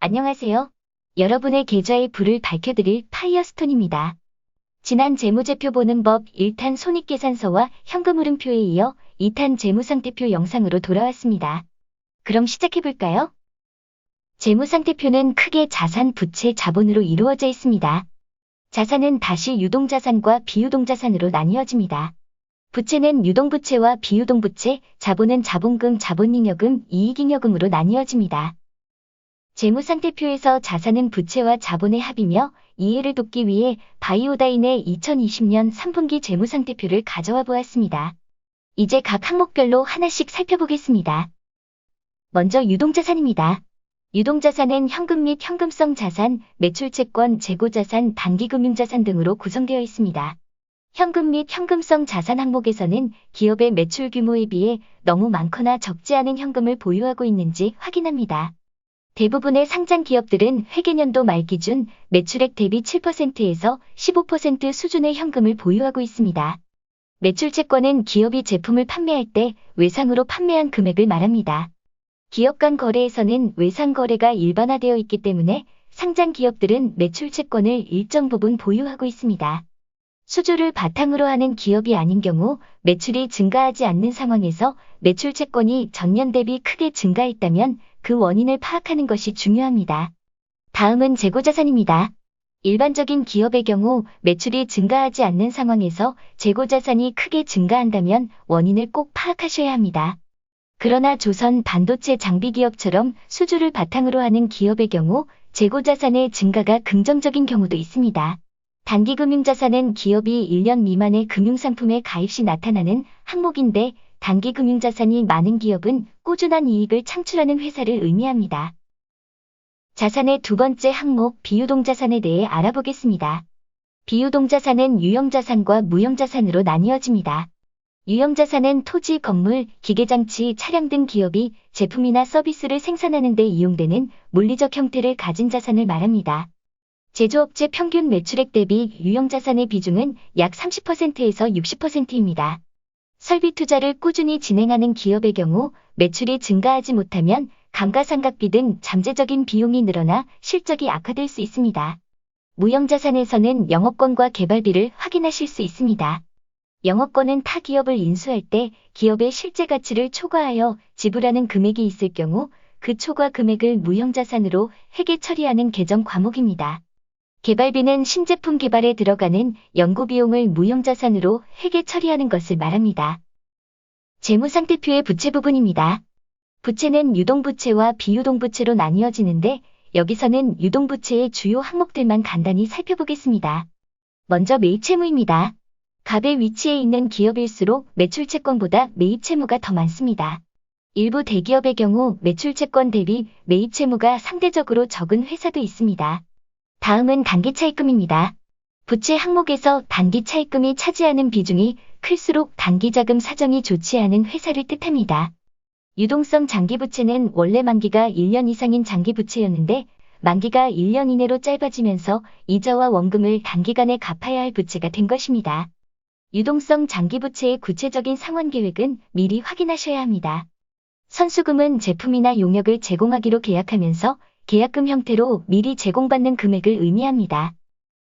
안녕하세요. 여러분의 계좌의 불을 밝혀드릴 파이어스톤입니다. 지난 재무제표 보는 법 1탄 손익계산서와 현금흐름표에 이어 2탄 재무상태표 영상으로 돌아왔습니다. 그럼 시작해볼까요? 재무상태표는 크게 자산, 부채, 자본으로 이루어져 있습니다. 자산은 다시 유동자산과 비유동자산으로 나뉘어집니다. 부채는 유동부채와 비유동부채, 자본은 자본금, 자본잉여금, 이익잉여금으로 나뉘어집니다. 재무상태표에서 자산은 부채와 자본의 합이며 이해를 돕기 위해 바이오다인의 2020년 3분기 재무상태표를 가져와 보았습니다. 이제 각 항목별로 하나씩 살펴보겠습니다. 먼저 유동자산입니다. 유동자산은 현금 및 현금성 자산, 매출채권, 재고자산, 단기금융자산 등으로 구성되어 있습니다. 현금 및 현금성 자산 항목에서는 기업의 매출 규모에 비해 너무 많거나 적지 않은 현금을 보유하고 있는지 확인합니다. 대부분의 상장 기업들은 회계연도 말 기준 매출액 대비 7%에서 15% 수준의 현금을 보유하고 있습니다. 매출채권은 기업이 제품을 판매할 때 외상으로 판매한 금액을 말합니다. 기업 간 거래에서는 외상 거래가 일반화되어 있기 때문에 상장 기업들은 매출채권을 일정 부분 보유하고 있습니다. 수주를 바탕으로 하는 기업이 아닌 경우 매출이 증가하지 않는 상황에서 매출채권이 전년 대비 크게 증가했다면 그 원인을 파악하는 것이 중요합니다. 다음은 재고자산입니다. 일반적인 기업의 경우 매출이 증가하지 않는 상황에서 재고자산이 크게 증가한다면 원인을 꼭 파악하셔야 합니다. 그러나 조선 반도체 장비 기업처럼 수주를 바탕으로 하는 기업의 경우 재고자산의 증가가 긍정적인 경우도 있습니다. 단기금융자산은 기업이 1년 미만의 금융상품에 가입 시 나타나는 항목인데 단기금융자산이 많은 기업은 꾸준한 이익을 창출하는 회사를 의미합니다. 자산의 두 번째 항목 비유동자산에 대해 알아보겠습니다. 비유동자산은 유형자산과 무형자산으로 나뉘어집니다. 유형자산은 토지, 건물, 기계장치, 차량 등 기업이 제품이나 서비스를 생산하는 데 이용되는 물리적 형태를 가진 자산을 말합니다. 제조업체 평균 매출액 대비 유형자산의 비중은 약 30%에서 60%입니다. 설비 투자를 꾸준히 진행하는 기업의 경우 매출이 증가하지 못하면 감가상각비 등 잠재적인 비용이 늘어나 실적이 악화될 수 있습니다. 무형자산에서는 영업권과 개발비를 확인하실 수 있습니다. 영업권은 타 기업을 인수할 때 기업의 실제 가치를 초과하여 지불하는 금액이 있을 경우 그 초과 금액을 무형자산으로 회계 처리하는 계정 과목입니다. 개발비는 신제품 개발에 들어가는 연구비용을 무형자산으로 회계 처리하는 것을 말합니다. 재무상태표의 부채 부분입니다. 부채는 유동부채와 비유동부채로 나뉘어지는데 여기서는 유동부채의 주요 항목들만 간단히 살펴보겠습니다. 먼저 매입채무입니다. 갑의 위치에 있는 기업일수록 매출채권보다 매입채무가 더 많습니다. 일부 대기업의 경우 매출채권 대비 매입채무가 상대적으로 적은 회사도 있습니다. 다음은 단기차입금입니다. 부채 항목에서 단기차입금이 차지하는 비중이 클수록 단기자금 사정이 좋지 않은 회사를 뜻합니다. 유동성 장기부채는 원래 만기가 1년 이상인 장기부채였는데 만기가 1년 이내로 짧아지면서 이자와 원금을 단기간에 갚아야 할 부채가 된 것입니다. 유동성 장기부채의 구체적인 상환계획은 미리 확인하셔야 합니다. 선수금은 제품이나 용역을 제공하기로 계약하면서 계약금 형태로 미리 제공받는 금액을 의미합니다.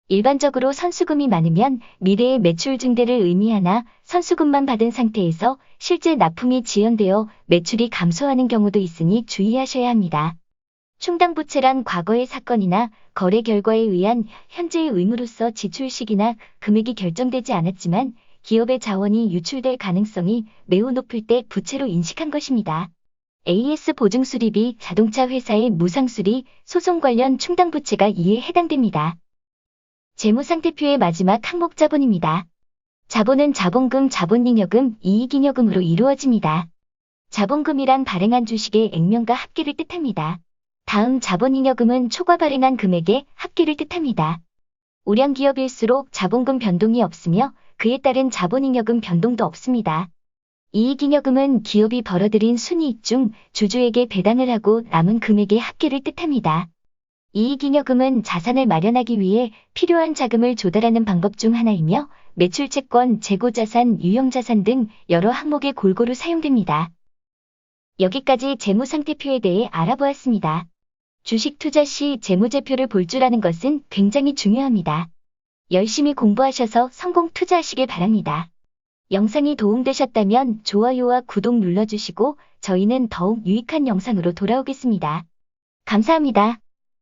일반적으로 선수금이 많으면 미래의 매출 증대를 의미하나 선수금만 받은 상태에서 실제 납품이 지연되어 매출이 감소하는 경우도 있으니 주의하셔야 합니다. 충당부채란 과거의 사건이나 거래 결과에 의한 현재의 의무로서 지출 시기나 금액이 결정되지 않았지만 기업의 자원이 유출될 가능성이 매우 높을 때 부채로 인식한 것입니다. AS 보증수리비, 자동차 회사의 무상수리, 소송 관련 충당부채가 이에 해당됩니다. 재무상태표의 마지막 항목 자본입니다. 자본은 자본금, 자본잉여금, 이익잉여금으로 이루어집니다. 자본금이란 발행한 주식의 액면과 합계를 뜻합니다. 다음 자본잉여금은 초과 발행한 금액의 합계를 뜻합니다. 우량기업일수록 자본금 변동이 없으며 그에 따른 자본잉여금 변동도 없습니다. 이익잉여금은 기업이 벌어들인 순이익 중 주주에게 배당을 하고 남은 금액의 합계를 뜻합니다. 이익잉여금은 자산을 마련하기 위해 필요한 자금을 조달하는 방법 중 하나이며 매출채권, 재고자산, 유형자산 등 여러 항목에 골고루 사용됩니다. 여기까지 재무상태표에 대해 알아보았습니다. 주식 투자 시 재무제표를 볼 줄 아는 것은 굉장히 중요합니다. 열심히 공부하셔서 성공 투자하시길 바랍니다. 영상이 도움되셨다면 좋아요와 구독 눌러주시고 저희는 더욱 유익한 영상으로 돌아오겠습니다. 감사합니다.